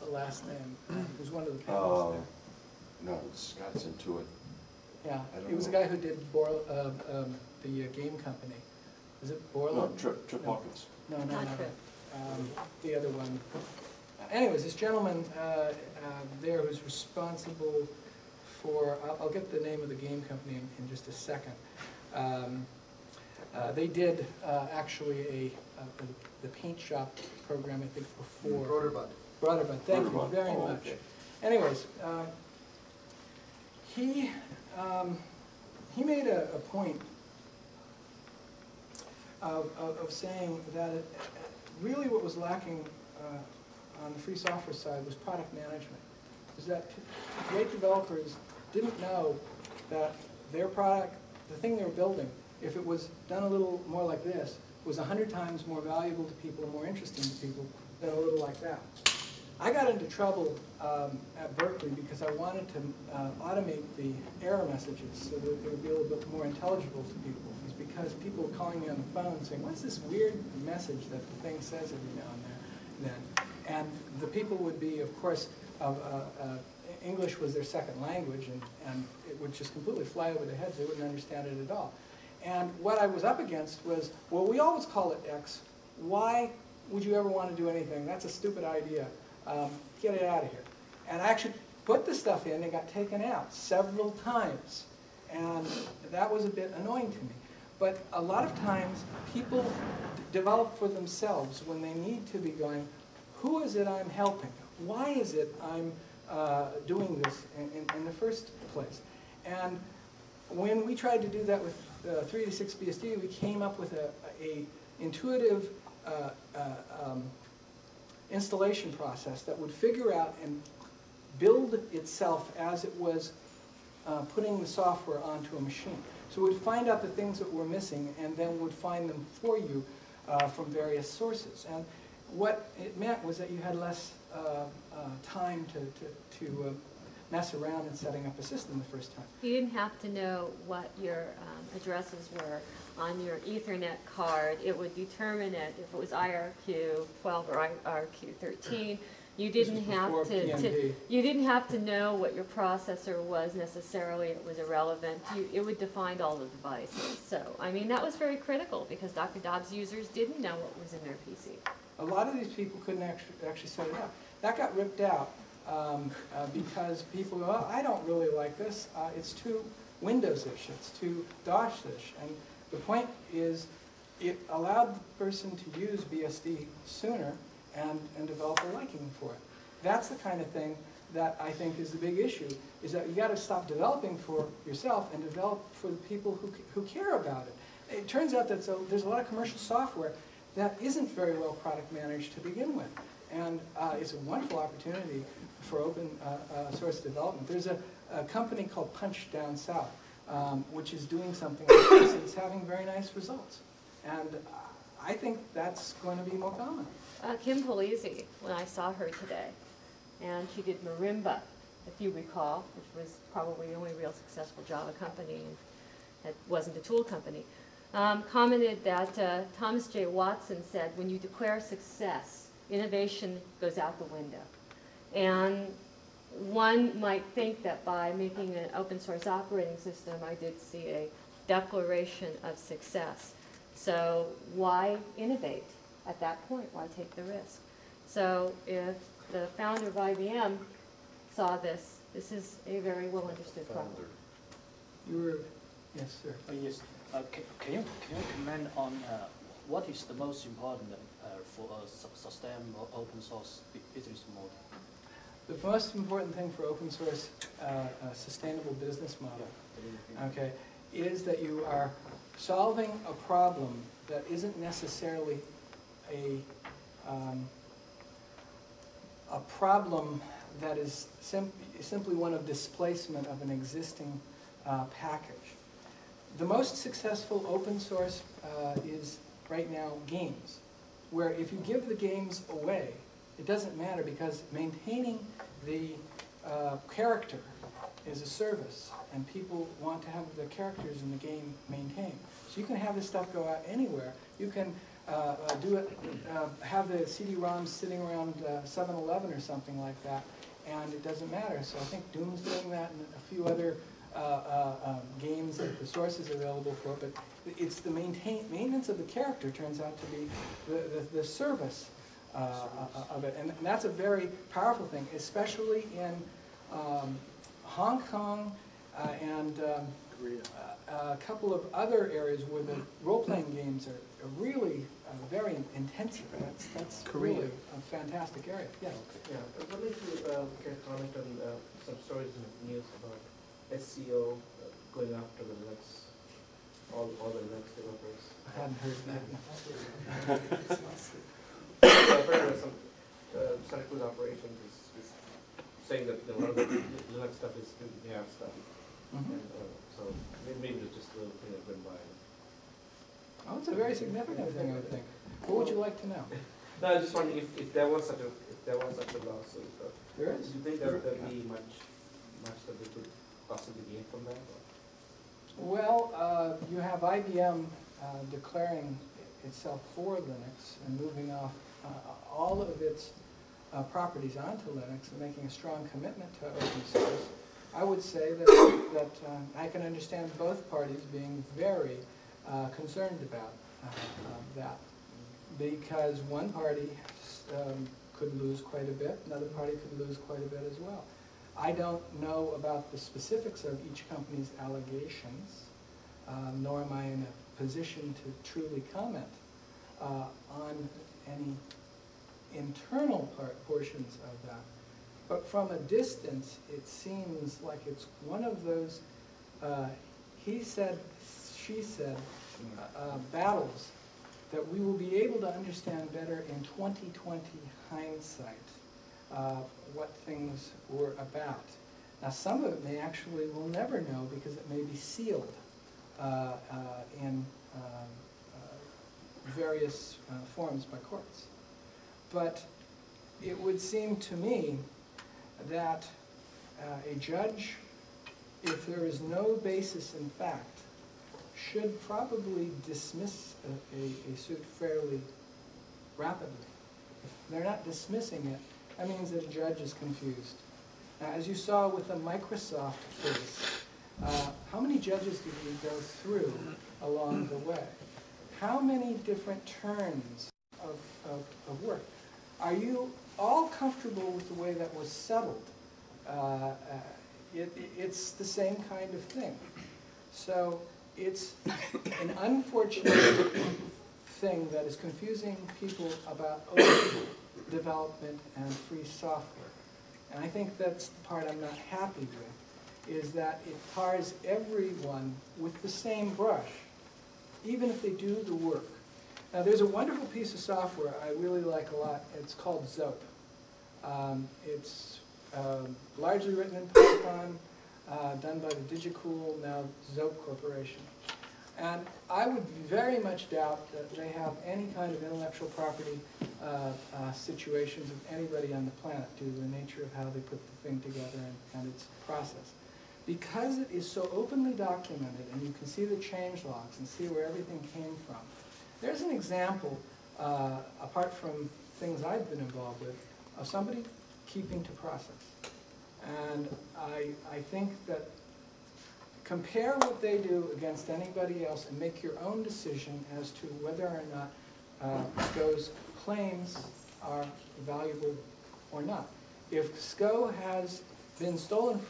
the last name. He was one of the panelists there. No, Scott's into it. Yeah, I don't he was the know. guy who did the game company. Is it Borland? No, Trip Hawkins. No, no, Not no. Trip. The other one. Anyways, this gentleman there who's responsible for, I'll get the name of the game company in just a second. They did actually the paint shop program, I think, before. Broderbund, thank you very much. Okay. Anyways, he made a point of saying that really what was lacking on the free software side was product management. Is that great developers didn't know that their product, the thing they were building, if it was done a little more like this, was 100 times more valuable to people and more interesting to people than a little like that. I got into trouble at Berkeley because I wanted to automate the error messages so that they would be a little bit more intelligible to people. It's because people were calling me on the phone saying, what's this weird message that the thing says every now and then? And the people would be, of course, English was their second language, and it would just completely fly over their heads. They wouldn't understand it at all. And what I was up against was, well, we always call it X. Why would you ever want to do anything? That's a stupid idea. Get it out of here. And I actually put the stuff in and got taken out several times. And that was a bit annoying to me. But a lot of times, people develop for themselves when they need to be going, who is it I'm helping? Why is it I'm doing this in the first place? And when we tried to do that with 386 BSD, we came up with a intuitive installation process that would figure out and build itself as it was putting the software onto a machine. So it would find out the things that were missing and then would find them for you from various sources. And what it meant was that you had less time to mess around in setting up a system the first time. You didn't have to know what your addresses were on your Ethernet card. It would determine it if it was IRQ 12 or IRQ 13. You didn't have to know what your processor was necessarily. It was irrelevant. It would define all the devices. So, I mean, that was very critical because Dr. Dobbs users didn't know what was in their PC. A lot of these people couldn't actually set it up. That got ripped out because people go, oh, I don't really like this. It's too Windows-ish. It's too DOS-ish. And the point is, it allowed the person to use BSD sooner and develop a liking for it. That's the kind of thing that I think is the big issue, is that you got to stop developing for yourself and develop for the people who care about it. It turns out that there's a lot of commercial software that isn't very well product managed to begin with. And it's a wonderful opportunity for open source development. There's a company called Punch Down South, which is doing something like this, and it's having very nice results. And I think that's going to be more common. Kim Polizzi, when I saw her today, and she did Marimba, if you recall, which was probably the only real successful Java company, and it wasn't a tool company, commented that Thomas J. Watson said, when you declare success, innovation goes out the window. And one might think that by making an open source operating system, I did see a declaration of success. So why innovate at that point? Why take the risk? So if the founder of IBM saw this, this is a very well understood problem. You were, yes, sir. Yes. Can you comment on what is the most important for a sustainable open source business model? The most important thing for open source sustainable business model, okay, is that you are solving a problem that isn't necessarily a problem that is simply one of displacement of an existing package. The most successful open source is right now games, where if you give the games away, it doesn't matter because maintaining the character is a service, and people want to have the characters in the game maintained. So you can have this stuff go out anywhere. You can have the CD-ROMs sitting around 7-Eleven or something like that, and it doesn't matter. So I think Doom's doing that, and a few other games that the source is available for, but it's the maintenance of the character turns out to be the service of it, and that's a very powerful thing, especially in Hong Kong and a couple of other areas where the role-playing games are really very intensive. That's really a fantastic area. Yes. Yeah, I would like to get a comment on some stories in the news about SEO going after the Linux, all the Linux developers. I hadn't heard that. I've heard of some Santa Cruz operations is saying that a lot of the Linux stuff is their stuff. Mhm. And, so maybe it's just a little thing that went by. Oh, it's a very significant thing, I think. What would you like to know? No, I was just wondering if there was such a lawsuit. There Do is. you think that there'd be much that they could possibly gain from that? Well, you have IBM declaring itself for Linux and moving off all of its properties onto Linux and making a strong commitment to open source. I would say that I can understand both parties being very concerned about that, because one party could lose quite a bit, another party could lose quite a bit as well. I don't know about the specifics of each company's allegations, nor am I in a position to truly comment on any internal portions of that. But from a distance, it seems like it's one of those he said, she said battles that we will be able to understand better in 2020 hindsight what things were about. Now, some of it may actually we'll never know because it may be sealed in various forms by courts. But it would seem to me that a judge, if there is no basis in fact, should probably dismiss a suit fairly rapidly. If they're not dismissing it, that means that a judge is confused. Now, as you saw with the Microsoft case, how many judges did we go through along the way? How many different turns of work? Are you all comfortable with the way that was settled? It's the same kind of thing. So it's an unfortunate thing that is confusing people about open development and free software. And I think that's the part I'm not happy with, is that it tars everyone with the same brush, even if they do the work. Now, there's a wonderful piece of software I really like a lot. It's called Zope. It's largely written in Python, done by the DigiCool, now Zope Corporation. And I would very much doubt that they have any kind of intellectual property situations of anybody on the planet due to the nature of how they put the thing together and its process. Because it is so openly documented and you can see the change logs and see where everything came from, there's an example, apart from things I've been involved with, of somebody keeping to process. And I think that compare what they do against anybody else and make your own decision as to whether or not those claims are valuable or not. If SCO has been stolen